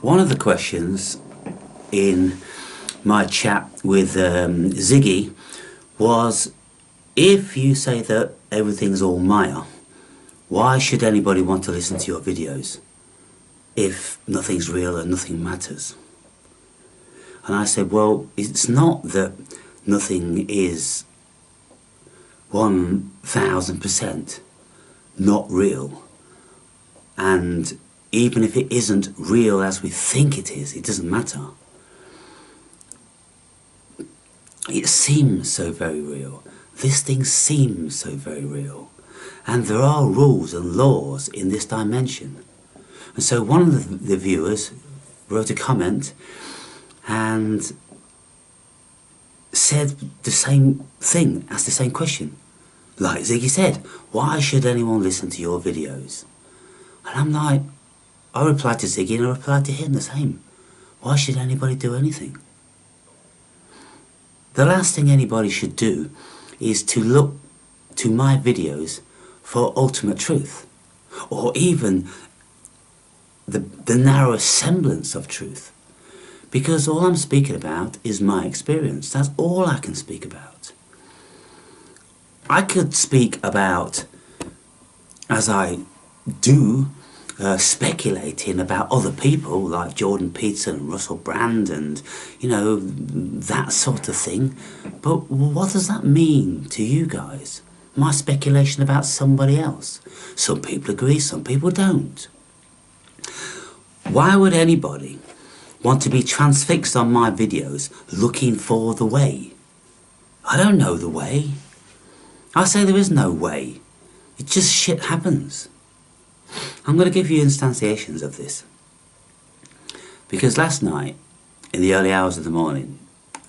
One of the questions in my chat with Ziggy was, if you say that everything's all Maya, why should anybody want to listen to your videos if nothing's real and nothing matters? And I said, well, it's not that nothing is 1000% not real, and even if it isn't real as we think it is, it doesn't matter. It seems so very real. This thing seems so very real. And there are rules and laws in this dimension. And so one of the viewers wrote a comment and said the same thing, asked the same question. Like Ziggy said, why should anyone listen to your videos? And I'm like, I replied to Ziggy and I replied to him the same. Why should anybody do anything? The last thing anybody should do is to look to my videos for ultimate truth, or even the narrowest semblance of truth. Because all I'm speaking about is my experience. That's all I can speak about. I could speak about, as I do, speculating about other people like Jordan Peterson and Russell Brand and, you know, that sort of thing. But what does that mean to you guys? My speculation about somebody else. Some people agree, some people don't. Why would anybody want to be transfixed on my videos looking for the way? I don't know the way. I say there is no way. It just shit happens. I'm going to give you instantiations of this. Because last night, in the early hours of the morning,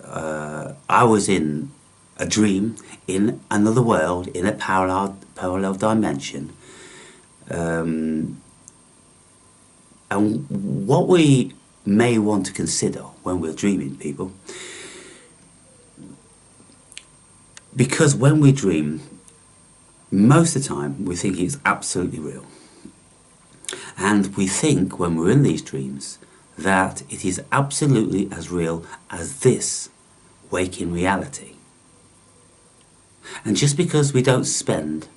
I was in a dream, in another world, in a parallel dimension. And what we may want to consider when we're dreaming, people, because when we dream, most of the time we think it's absolutely real. And we think, when we're in these dreams, that it is absolutely as real as this waking reality. And just because we don't spend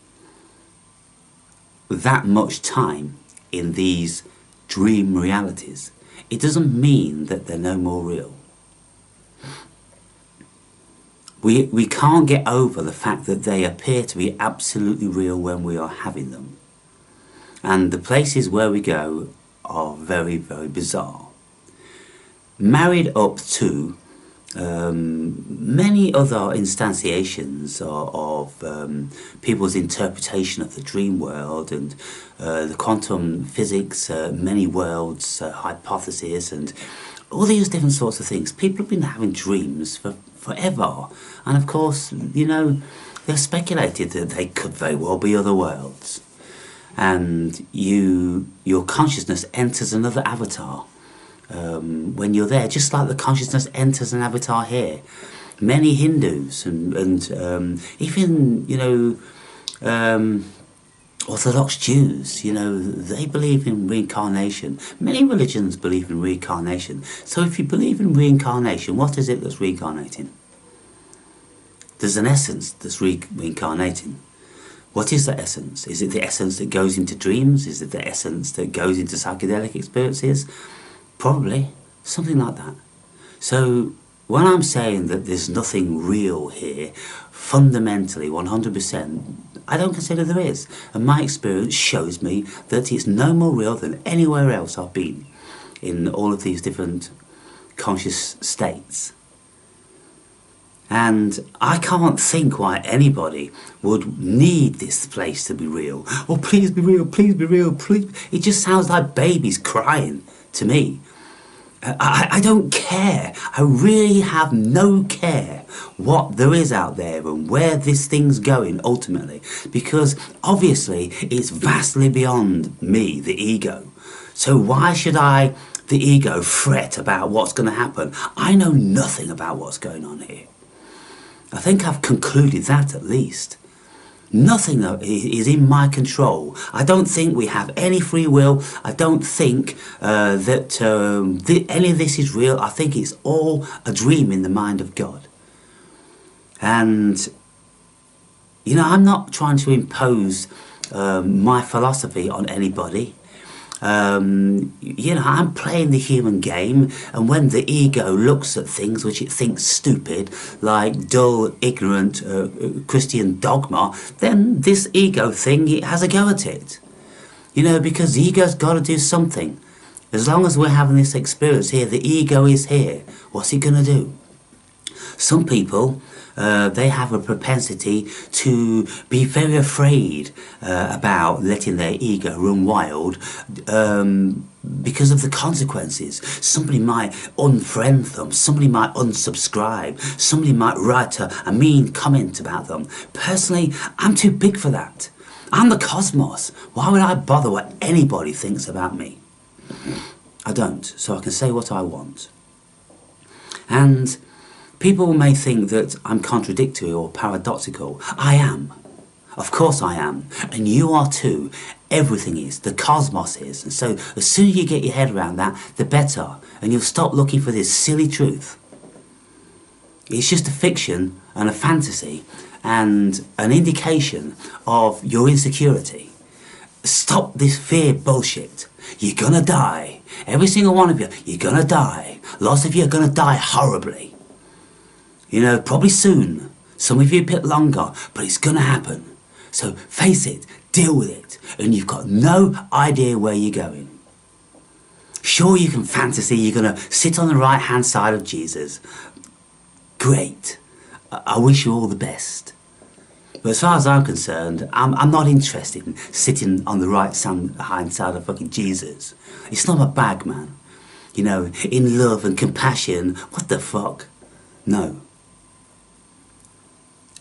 that much time in these dream realities, it doesn't mean that they're no more real. We can't get over the fact that they appear to be absolutely real when we are having them. And the places where we go are very, very bizarre. Married up to many other instantiations of people's interpretation of the dream world and the quantum physics, many worlds hypothesis, and all these different sorts of things. People have been having dreams for forever. And of course, you know, they've speculated that they could very well be other worlds. And your consciousness enters another avatar when you're there, just like the consciousness enters an avatar here. Many Hindus and even, you know, Orthodox Jews, you know, they believe in reincarnation. Many religions believe in reincarnation. So if you believe in reincarnation, what is it that's reincarnating? There's an essence that's reincarnating. What is the essence? Is it the essence that goes into dreams? Is it the essence that goes into psychedelic experiences? Probably. Something like that. So when I'm saying that there's nothing real here, fundamentally, 100%, I don't consider there is. And my experience shows me that it's no more real than anywhere else I've been in all of these different conscious states. And I can't think why anybody would need this place to be real. Oh, please be real, please be real, please. It just sounds like babies crying to me. I don't care. I really have no care what there is out there and where this thing's going ultimately. Because obviously it's vastly beyond me, the ego. So why should I, the ego, fret about what's going to happen? I know nothing about what's going on here. I think I've concluded that at least. Nothing is in my control. I don't think we have any free will. I don't think that any of this is real. I think it's all a dream in the mind of God. And, you know, I'm not trying to impose my philosophy on anybody. You know, I'm playing the human game, and when the ego looks at things which it thinks stupid, like dull, ignorant Christian dogma, then this ego thing, it has a go at it. You know, because the ego's got to do something. As long as we're having this experience here, the ego is here. What's it going to do? Some people, they have a propensity to be very afraid about letting their ego run wild because of the consequences. Somebody might unfriend them, somebody might unsubscribe, somebody might write a mean comment about them. Personally, I'm too big for that. I'm the cosmos. Why would I bother what anybody thinks about me? I don't, so I can say what I want. And people may think that I'm contradictory or paradoxical. I am. Of course I am. And you are too. Everything is. The cosmos is. And so as soon as you get your head around that, the better. And you'll stop looking for this silly truth. It's just a fiction and a fantasy and an indication of your insecurity. Stop this fear bullshit. You're gonna die. Every single one of you, you're gonna die. Lots of you are gonna die horribly. You know, probably soon. Some of you a bit longer, but it's going to happen. So face it, deal with it, and you've got no idea where you're going. Sure, you can fantasy you're going to sit on the right-hand side of Jesus. Great. I wish you all the best. But as far as I'm concerned, I'm not interested in sitting on the right-hand side of fucking Jesus. It's not my bag, man. You know, in love and compassion, what the fuck? No.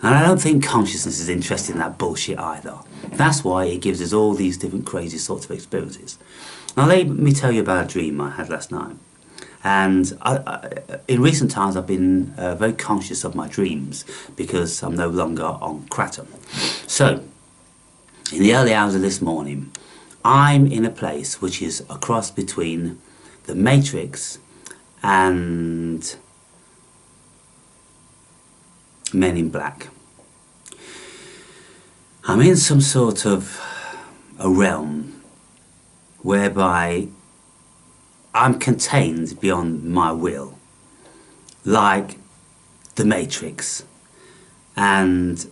And I don't think consciousness is interested in that bullshit either. That's why it gives us all these different crazy sorts of experiences. Now let me tell you about a dream I had last night. And in recent times I've been very conscious of my dreams because I'm no longer on kratom. So, in the early hours of this morning, I'm in a place which is a cross between the Matrix and Men in Black. I'm in some sort of a realm whereby I'm contained beyond my will, like the Matrix, and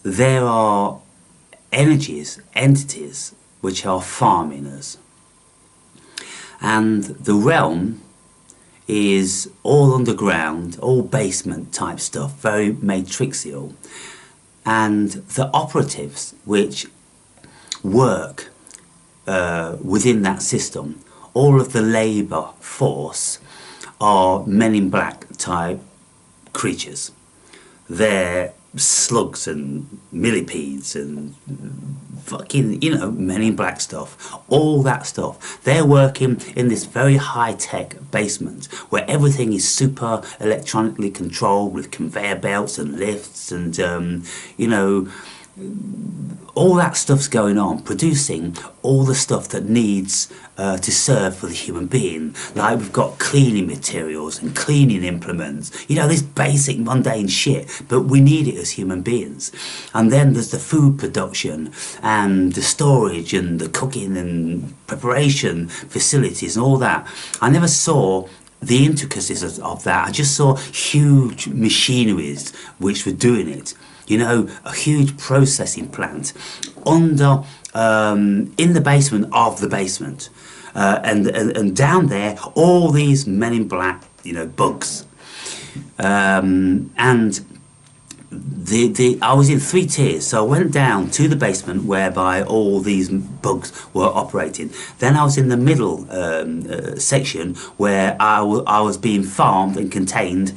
there are entities which are farming us, and the realm is all underground, all basement type stuff, very matrixial, and the operatives which work within that system, all of the labour force, are Men in Black type creatures. They're slugs and millipedes and fucking, you know, Men in Black stuff, all that stuff. They're working in this very high-tech basement where everything is super electronically controlled with conveyor belts and lifts and, you know, all that stuff's going on, producing all the stuff that needs to serve for the human being. Like we've got cleaning materials and cleaning implements, you know, this basic mundane shit, but we need it as human beings. And then there's the food production and the storage and the cooking and preparation facilities and all that. I never saw the intricacies of that. I just saw huge machineries which were doing it. You know, a huge processing plant under, in the basement of the basement. And down there, all these Men in Black, you know, bugs. And I was in 3 tiers, so I went down to the basement whereby all these bugs were operating. Then I was in the middle section where I was being farmed and contained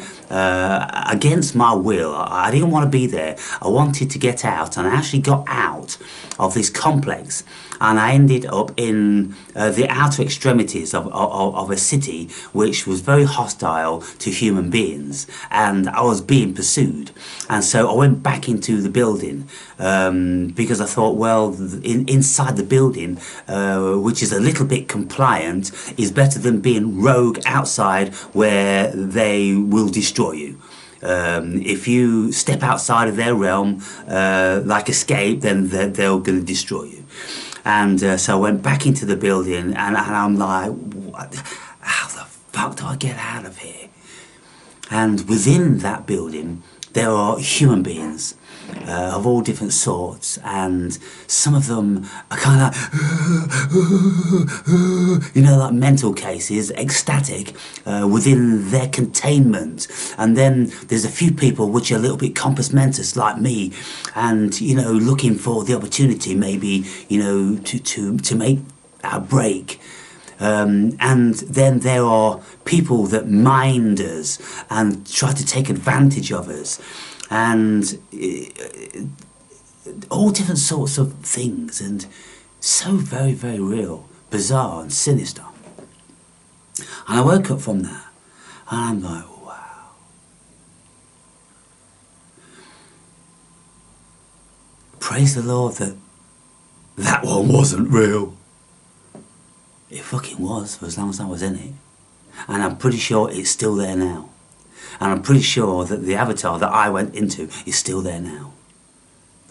against my will. I didn't want to be there. I wanted to get out, and I actually got out of this complex, and I ended up in the outer extremities of a city which was very hostile to human beings, and I was being pursued. And so I went back into the building because I thought, well, inside the building, which is a little bit compliant, is better than being rogue outside where they will destroy you. If you step outside of their realm, like escape, then they're going to destroy you. And so I went back into the building, and I'm like, how the fuck do I get out of here? And within that building, there are human beings of all different sorts, and some of them are kind of, you know, like mental cases, ecstatic within their containment. And then there's a few people which are a little bit compos mentis like me, and, you know, looking for the opportunity maybe, you know, to make our break. And then there are people that mind us and try to take advantage of us, and all different sorts of things, and so very, very real, bizarre and sinister. And I woke up from that, and I'm like, wow. Praise the Lord that one wasn't real. It fucking was, for as long as I was in it. And I'm pretty sure it's still there now. And I'm pretty sure that the avatar that I went into is still there now.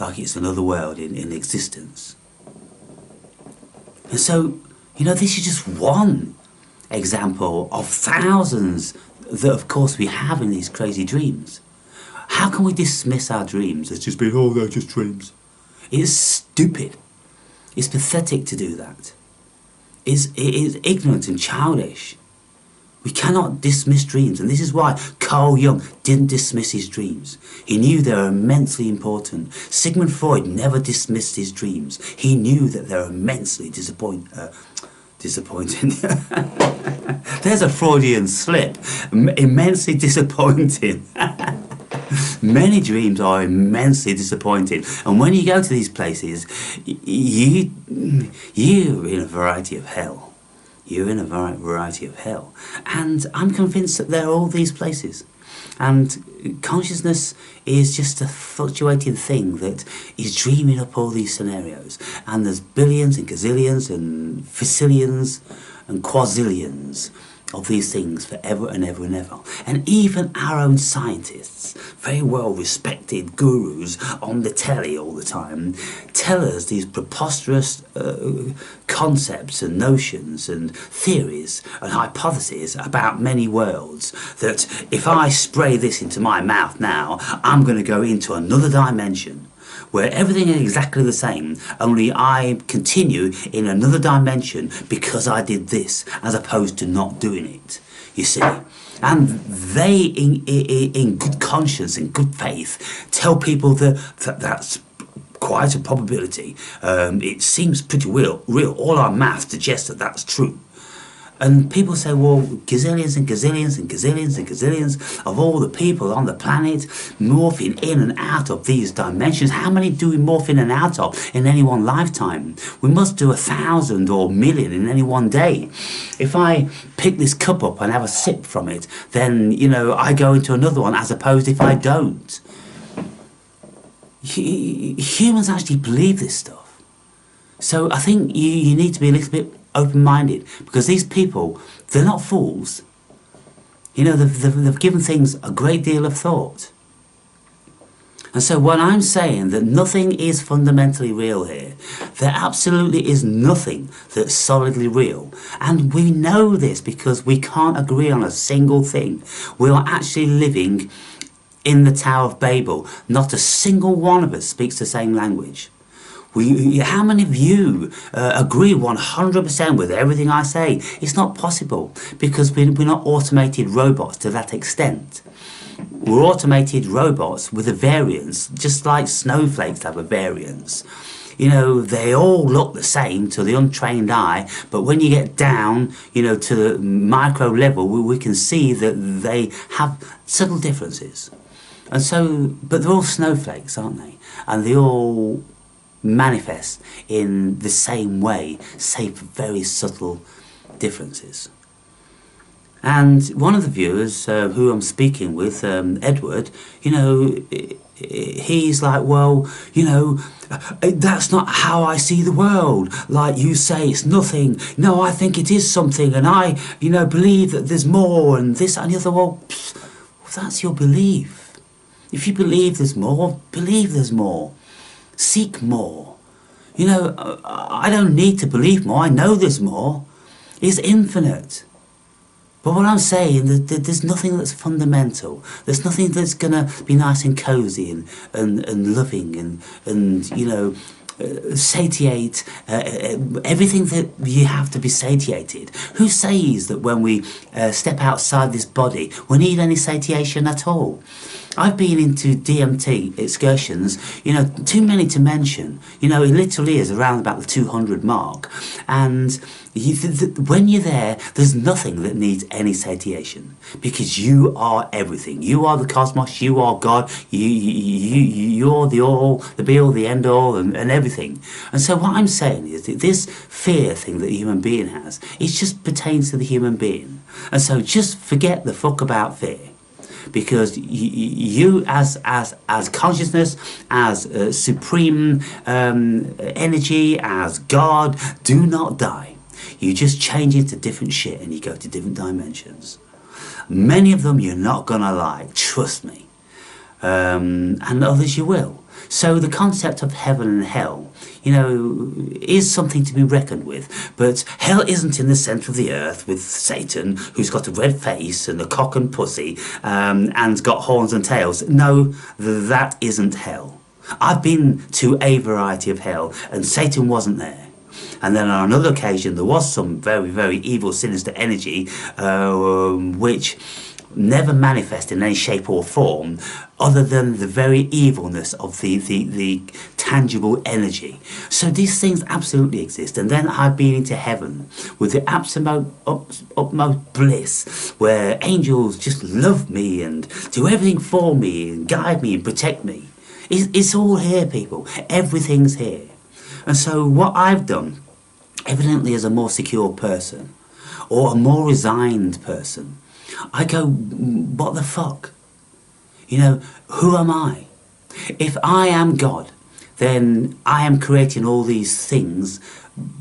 Like it's another world in existence. And so, you know, this is just one example of thousands that, of course, we have in these crazy dreams. How can we dismiss our dreams as just being, oh, they're just dreams? It's stupid. It's pathetic to do that. It is ignorant and childish. We cannot dismiss dreams, and this is why Carl Jung didn't dismiss his dreams. He knew they were immensely important. Sigmund Freud never dismissed his dreams. He knew that they were immensely disappointing. There's a Freudian slip. Immensely disappointing. Many dreams are immensely disappointing, and when you go to these places, you're in a variety of hell. You're in a variety of hell. And I'm convinced that there are all these places. And consciousness is just a fluctuating thing that is dreaming up all these scenarios. And there's billions and gazillions and ficillions and quazillions of these things forever and ever and ever. And even our own scientists, very well respected gurus on the telly all the time, tell us these preposterous concepts and notions and theories and hypotheses about many worlds, that if I spray this into my mouth now, I'm going to go into another dimension where everything is exactly the same, only I continue in another dimension because I did this, as opposed to not doing it, you see. And they, in good conscience and good faith, tell people that's quite a probability. It seems pretty real. All our math suggests that that's true. And people say, well, gazillions and gazillions and gazillions and gazillions of all the people on the planet morphing in and out of these dimensions. How many do we morph in and out of in any one lifetime? We must do 1,000 or 1,000,000 in any one day. If I pick this cup up and have a sip from it, then, you know, I go into another one, as opposed if I don't. Humans actually believe this stuff. So I think you need to be a little bit open-minded, because these people, they're not fools. You know, they've given things a great deal of thought. And so when I'm saying that nothing is fundamentally real here, there absolutely is nothing that's solidly real. And we know this because we can't agree on a single thing. We are actually living in the Tower of Babel. Not a single one of us speaks the same language. How many of you agree 100% with everything I say? It's not possible, because we're not automated robots to that extent. We're automated robots with a variance, just like snowflakes have a variance. you know, they all look the same to the untrained eye, but when you get down, you know, to the micro level, we can see that they have subtle differences. And so, but they're all snowflakes, aren't they? And they all manifest in the same way, save for very subtle differences. And one of the viewers who I'm speaking with, Edward, you know, he's like, well, you know, that's not how I see the world. Like you say, it's nothing. No, I think it is something, and I, you know, believe that there's more, and this and the other. Well, that's your belief. If you believe there's more, believe there's more. Seek more. You know, I don't need to believe more. I know there's more. It's infinite. But what I'm saying, there's nothing that's fundamental. There's nothing that's going to be nice and cosy and loving and you know, satiate everything that you have to be satiated. Who says that when we step outside this body, we need any satiation at all? I've been into DMT excursions, you know, too many to mention. You know, it literally is around about the 200 mark. And when you're there, there's nothing that needs any satiation, because you are everything. You are the cosmos, you are God, you're the all, the be all, the end all, and everything. And so what I'm saying is that this fear thing that the human being has, it just pertains to the human being. And so just forget the fuck about fear. Because you as consciousness, as supreme energy, as God, do not die. You just change into different shit and you go to different dimensions. Many of them you're not gonna like, trust me. And others you will. So the concept of heaven and hell, you know, is something to be reckoned with. But hell isn't in the centre of the earth with Satan, who's got a red face and a cock and pussy, and's got horns and tails. No, that isn't hell. I've been to a variety of hell, and Satan wasn't there. And then on another occasion, there was some very, very evil, sinister energy, which never manifest in any shape or form other than the very evilness of the tangible energy. So these things absolutely exist. And then I've been into heaven with the absolute utmost bliss, where angels just love me and do everything for me and guide me and protect me. It's all here, people. Everything's here. And so what I've done, evidently as a more secure person or a more resigned person, I go, what the fuck? You know, who am I? If I am God, then I am creating all these things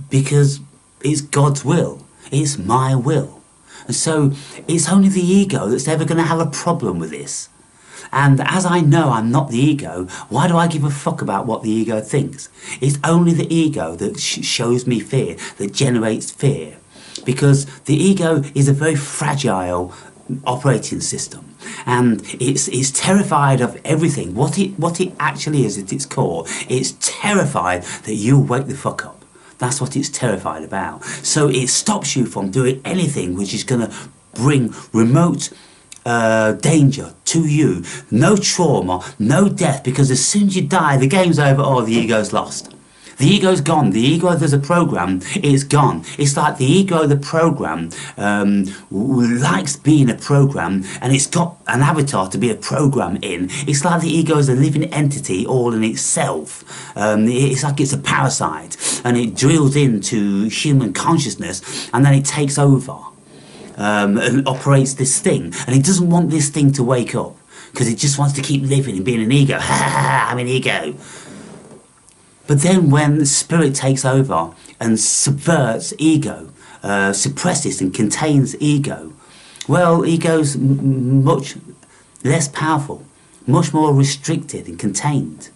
because it's God's will. It's my will. And so it's only the ego that's ever going to have a problem with this. And as I know I'm not the ego, why do I give a fuck about what the ego thinks? It's only the ego that shows me fear, that generates fear. Because the ego is a very fragile operating system, and it's terrified of everything. What it actually is at its core, it's terrified that you'll wake the fuck up. That's what it's terrified about. So it stops you from doing anything which is going to bring remote danger to you. No trauma, no death, because as soon as you die, the game's over. Oh, the ego's lost. The ego's gone. The ego, there's a program, it's gone. It's like the ego, the program, likes being a program, and it's got an avatar to be a program in. It's like the ego is a living entity all in itself. It's like it's a parasite, and it drills into human consciousness, and then it takes over and operates this thing. And it doesn't want this thing to wake up, because it just wants to keep living and being an ego. Ha ha ha, I'm an ego. But then when spirit takes over and subverts ego, suppresses and contains ego, well, ego's much less powerful, much more restricted and contained.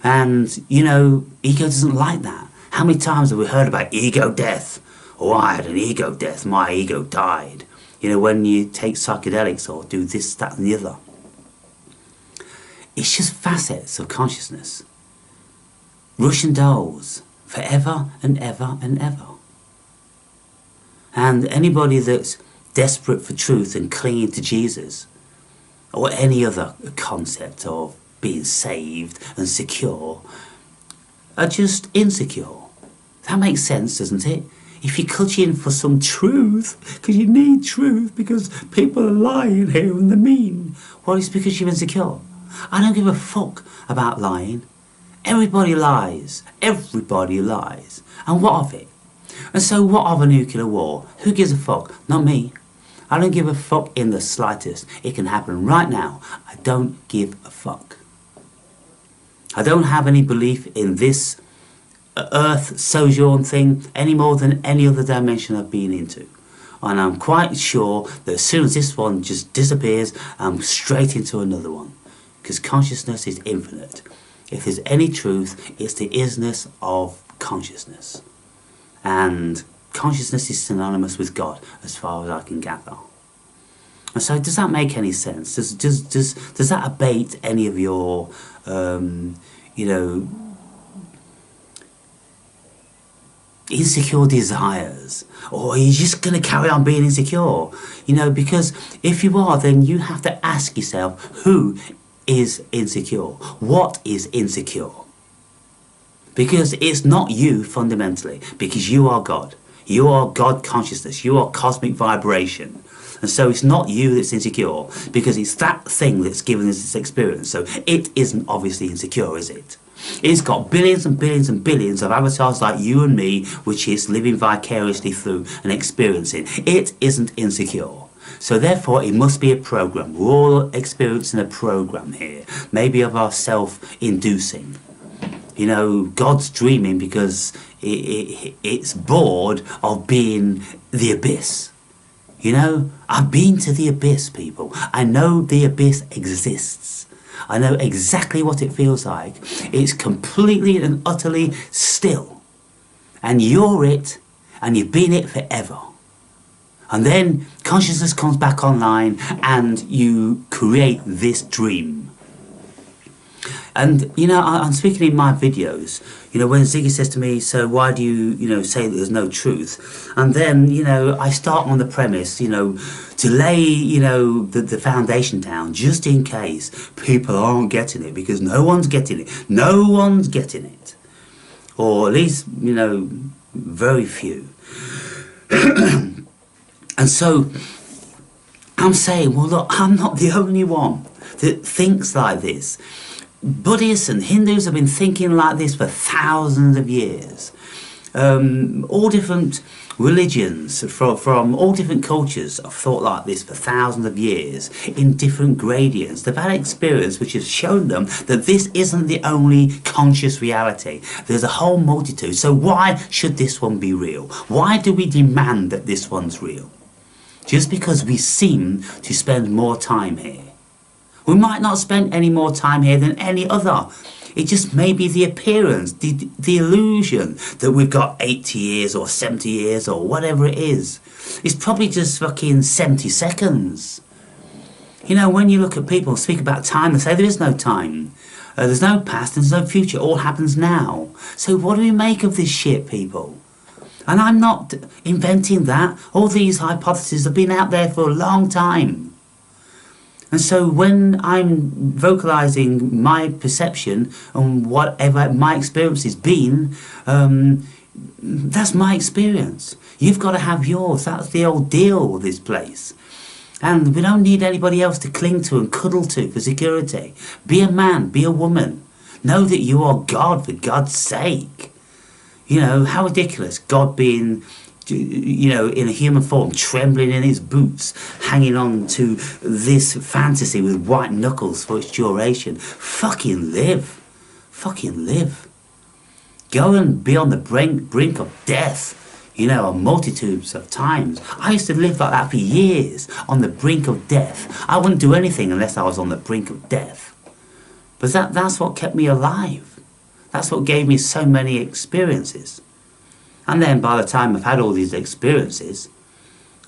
And, you know, ego doesn't like that. How many times have we heard about ego death? Oh, I had an ego death, my ego died. You know, when you take psychedelics or do this, that and the other. It's just facets of consciousness. Russian dolls, forever and ever and ever. And anybody that's desperate for truth and clinging to Jesus, or any other concept of being saved and secure, are just insecure. That makes sense, doesn't it? If you're clutching for some truth, because you need truth, because people are lying here and they're mean, well, it's because you're insecure. I don't give a fuck about lying. Everybody lies. Everybody lies. And what of it? And so what of a nuclear war? Who gives a fuck? Not me. I don't give a fuck in the slightest. It can happen right now. I don't give a fuck. I don't have any belief in this earth sojourn thing any more than any other dimension I've been into. And I'm quite sure that as soon as this one just disappears, I'm straight into another one. Because consciousness is infinite. If there's any truth, it's the isness of consciousness. And consciousness is synonymous with God, as far as I can gather. And so does that make any sense? Does that abate any of your, insecure desires? Or are you just going to carry on being insecure? Because if you are, then you have to ask yourself, who is insecure? What is insecure? Because it's not you fundamentally, because you are God. You are God consciousness. You are cosmic vibration. And so it's not you that's insecure, because it's that thing that's given us this experience. So it isn't obviously insecure, is it? It's got billions and billions and billions of avatars like you and me, which it's living vicariously through and experiencing. It isn't insecure. So therefore it must be a program. We're all experiencing a program here, maybe of our self-inducing. God's dreaming because it's bored of being the abyss. I've been to the abyss, people. I know the abyss exists. I know exactly what it feels like. It's completely and utterly still. And you're it, and you've been it forever. And then consciousness comes back online and you create this dream. And, I'm speaking in my videos, when Ziggy says to me, so why do you, say that there's no truth? And then, I start on the premise, to lay, the foundation down, just in case people aren't getting it, because no one's getting it. No one's getting it. Or at least, very few. And so I'm saying, well, look, I'm not the only one that thinks like this. Buddhists and Hindus have been thinking like this for thousands of years. All different religions from all different cultures have thought like this for thousands of years in different gradients. They've had experience which has shown them that this isn't the only conscious reality. There's a whole multitude. So why should this one be real? Why do we demand that this one's real? Just because we seem to spend more time here. We might not spend any more time here than any other. It just may be the appearance, the illusion that we've got 80 years or 70 years or whatever it is. It's probably just fucking 70 seconds. When you look at people speak about time, they say there is no time. There's no past and there's no future. It all happens now. So what do we make of this shit, people? And I'm not inventing that. All these hypotheses have been out there for a long time. And so when I'm vocalising my perception and whatever my experience has been, that's my experience. You've got to have yours. That's the old deal with this place. And we don't need anybody else to cling to and cuddle to for security. Be a man, be a woman. Know that you are God, for God's sake. How ridiculous. God being, in a human form, trembling in his boots, hanging on to this fantasy with white knuckles for its duration. Fucking live. Fucking live. Go and be on the brink of death, multitudes of times. I used to live like that for years, on the brink of death. I wouldn't do anything unless I was on the brink of death. But that's what kept me alive. That's what gave me so many experiences. And then by the time I've had all these experiences,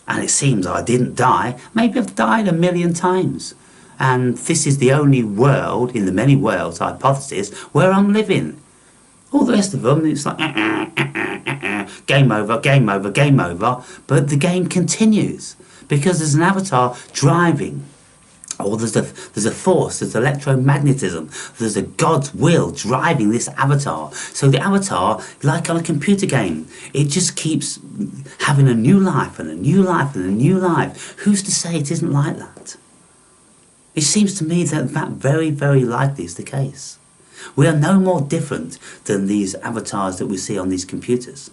and it seems I didn't die, maybe I've died 1,000,000 times. And this is the only world, in the many worlds hypothesis, where I'm living. All the rest of them, it's like, game over, game over, game over. But the game continues, because there's an avatar driving Or there's a force, there's electromagnetism, there's a God's will driving this avatar. So the avatar, like on a computer game, it just keeps having a new life and a new life and a new life. Who's to say it isn't like that? It seems to me that that very, very likely is the case. We are no more different than these avatars that we see on these computers.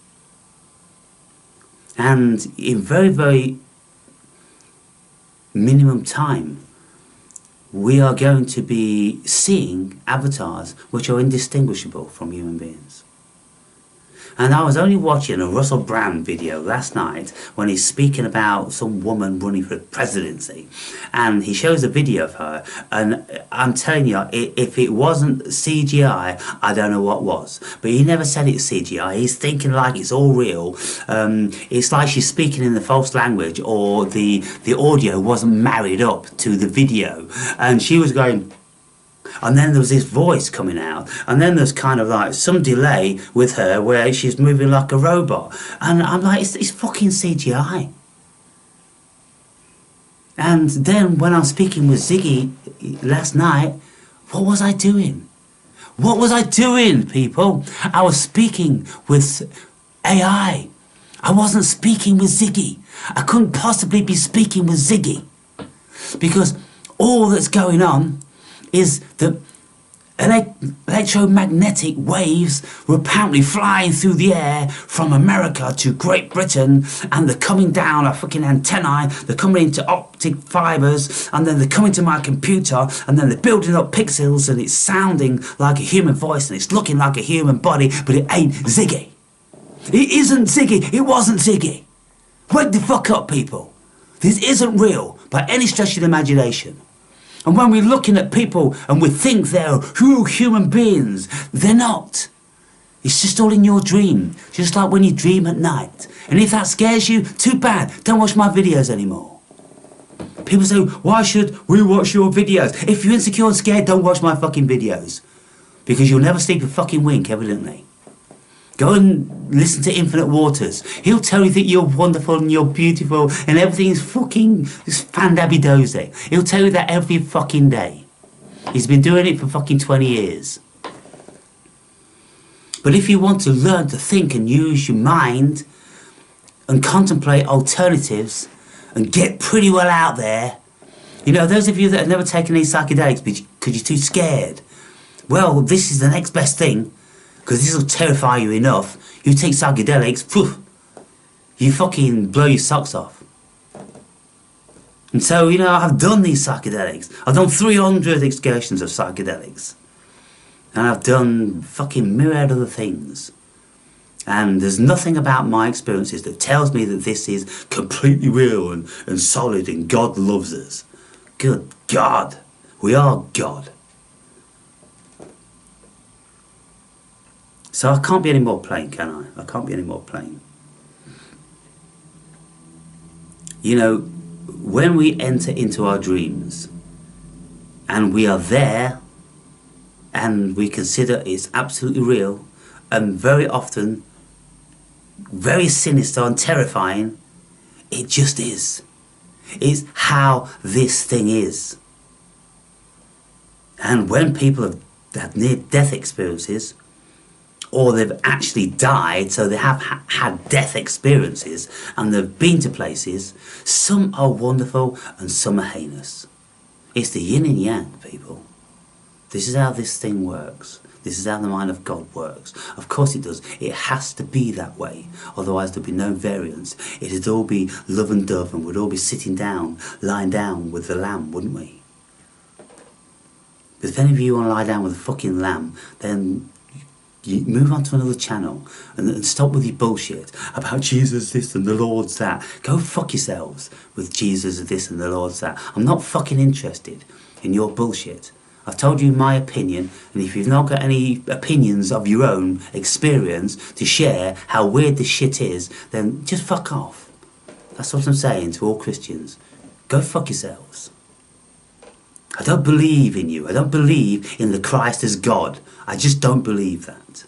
And in very, very minimum time, we are going to be seeing avatars which are indistinguishable from human beings. And I was only watching a Russell Brand video last night when he's speaking about some woman running for the presidency. And he shows a video of her. And I'm telling you, if it wasn't CGI, I don't know what was. But he never said it's CGI. He's thinking like it's all real. It's like she's speaking in the false language, or the audio wasn't married up to the video. And she was going... And then there was this voice coming out, and then there's kind of like some delay with her where she's moving like a robot, and I'm like, it's fucking CGI. And then when I was speaking with Ziggy last night, what was I doing? What was I doing, people? I was speaking with AI. I wasn't speaking with Ziggy. I couldn't possibly be speaking with Ziggy, because all that's going on is that electromagnetic waves were apparently flying through the air from America to Great Britain, and they're coming down a fucking antennae, they're coming into optic fibres, and then they're coming to my computer, and then they're building up pixels, and it's sounding like a human voice, and it's looking like a human body, but it ain't Ziggy. It isn't Ziggy. It wasn't Ziggy. Wake the fuck up, people. This isn't real by any stretch of the imagination. And when we're looking at people and we think they're human beings, they're not. It's just all in your dream, just like when you dream at night. And if that scares you, too bad, don't watch my videos anymore. People say, why should we watch your videos? If you're insecure and scared, don't watch my fucking videos. Because you'll never sleep a fucking wink, evidently. Go and listen to Infinite Waters. He'll tell you that you're wonderful and you're beautiful and everything's fucking fandabby-dozy. He'll tell you that every fucking day. He's been doing it for fucking 20 years. But if you want to learn to think and use your mind and contemplate alternatives and get pretty well out there, you know, those of you that have never taken any psychedelics because you're too scared, well, this is the next best thing. Because this will terrify you enough. You take psychedelics, poof, you fucking blow your socks off. And so, you know, I've done these psychedelics. I've done 300 excursions of psychedelics. And I've done fucking myriad other things. And there's nothing about my experiences that tells me that this is completely real and solid and God loves us. Good God. We are God. So I can't be any more plain, can I? I can't be any more plain. You know, when we enter into our dreams and we are there and we consider it's absolutely real and very often very sinister and terrifying, it just is. It's how this thing is. And when people have had near-death experiences, or they've actually died, so they have had death experiences, and they've been to places, some are wonderful and some are heinous. It's the yin and yang, people. This is how this thing works. This is how the mind of God works. Of course it does. It has to be that way. Otherwise there'd be no variance. It'd all be love and dove, and we'd all be sitting down, lying down with the lamb, wouldn't we? But if any of you want to lie down with a fucking lamb, then you move on to another channel and stop with your bullshit about Jesus this and the Lord's that. Go fuck yourselves with Jesus this and the Lord's that. I'm not fucking interested in your bullshit. I've told you my opinion, and if you've not got any opinions of your own experience to share how weird this shit is, then just fuck off. That's what I'm saying to all Christians. Go fuck yourselves. I don't believe in you. I don't believe in the Christ as God. I just don't believe that.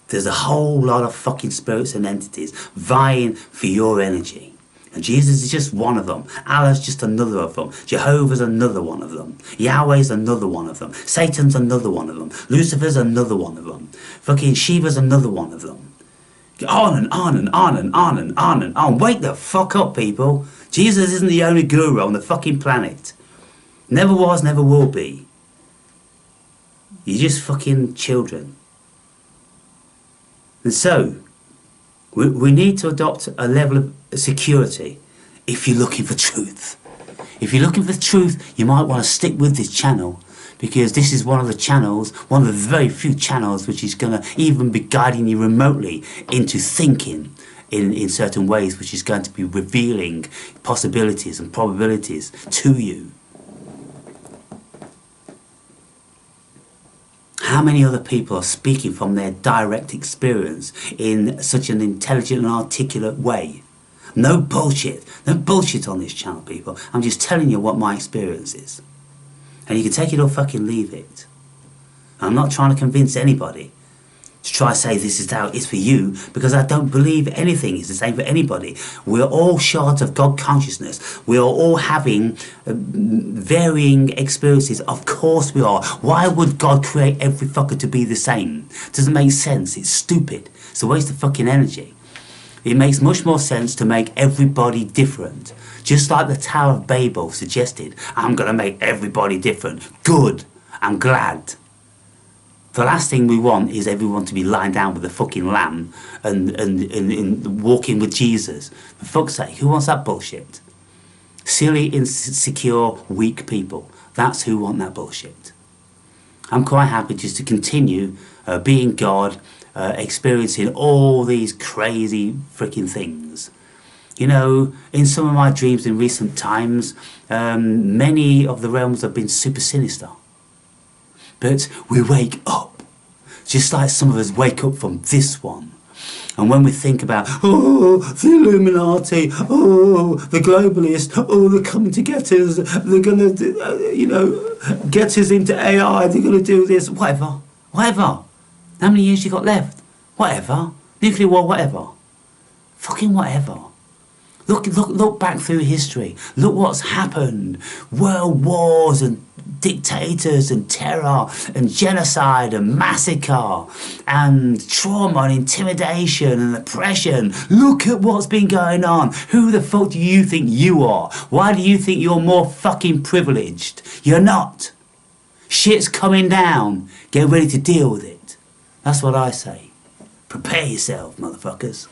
There's a whole lot of fucking spirits and entities vying for your energy. And Jesus is just one of them. Allah's just another of them. Jehovah's another one of them. Yahweh's another one of them. Satan's another one of them. Lucifer's another one of them. Fucking Shiva's another one of them. On and on and on and on and on and on. Wake the fuck up, people. Jesus isn't the only guru on the fucking planet. Never was, never will be. You're just fucking children. And so, we need to adopt a level of security if you're looking for truth. If you're looking for truth, you might want to stick with this channel, because this is one of the channels, one of the very few channels which is going to even be guiding you remotely into thinking in certain ways, which is going to be revealing possibilities and probabilities to you. How many other people are speaking from their direct experience in such an intelligent and articulate way? No bullshit. No bullshit on this channel, people. I'm just telling you what my experience is. And you can take it or fucking leave it. I'm not trying to convince anybody to try to say this is how it is for you, because I don't believe anything is the same for anybody. We're all shards of God consciousness. We are all having varying experiences. Of course we are. Why would God create every fucker to be the same? It doesn't make sense. It's stupid. It's a waste of fucking energy. It makes much more sense to make everybody different. Just like the Tower of Babel suggested, I'm going to make everybody different. Good. I'm glad. The last thing we want is everyone to be lying down with the fucking lamb and walking with Jesus. For fuck's sake, who wants that bullshit? Silly, insecure, weak people. That's who want that bullshit. I'm quite happy just to continue being God, experiencing all these crazy freaking things. You know, in some of my dreams in recent times, many of the realms have been super sinister. But we wake up, just like some of us wake up from this one. And when we think about, oh, the Illuminati, oh, the globalists, oh, they're coming to get us, they're going to, you know, get us into AI, they're going to do this, whatever, whatever. How many years you got left? Whatever. Nuclear war, whatever. Fucking whatever. Look back through history. Look what's happened. World wars and dictators and terror and genocide and massacre and trauma and intimidation and oppression. Look at what's been going on. Who the fuck do you think you are? Why do you think you're more fucking privileged? You're not. Shit's coming down. Get ready to deal with it. That's what I say. Prepare yourself, motherfuckers.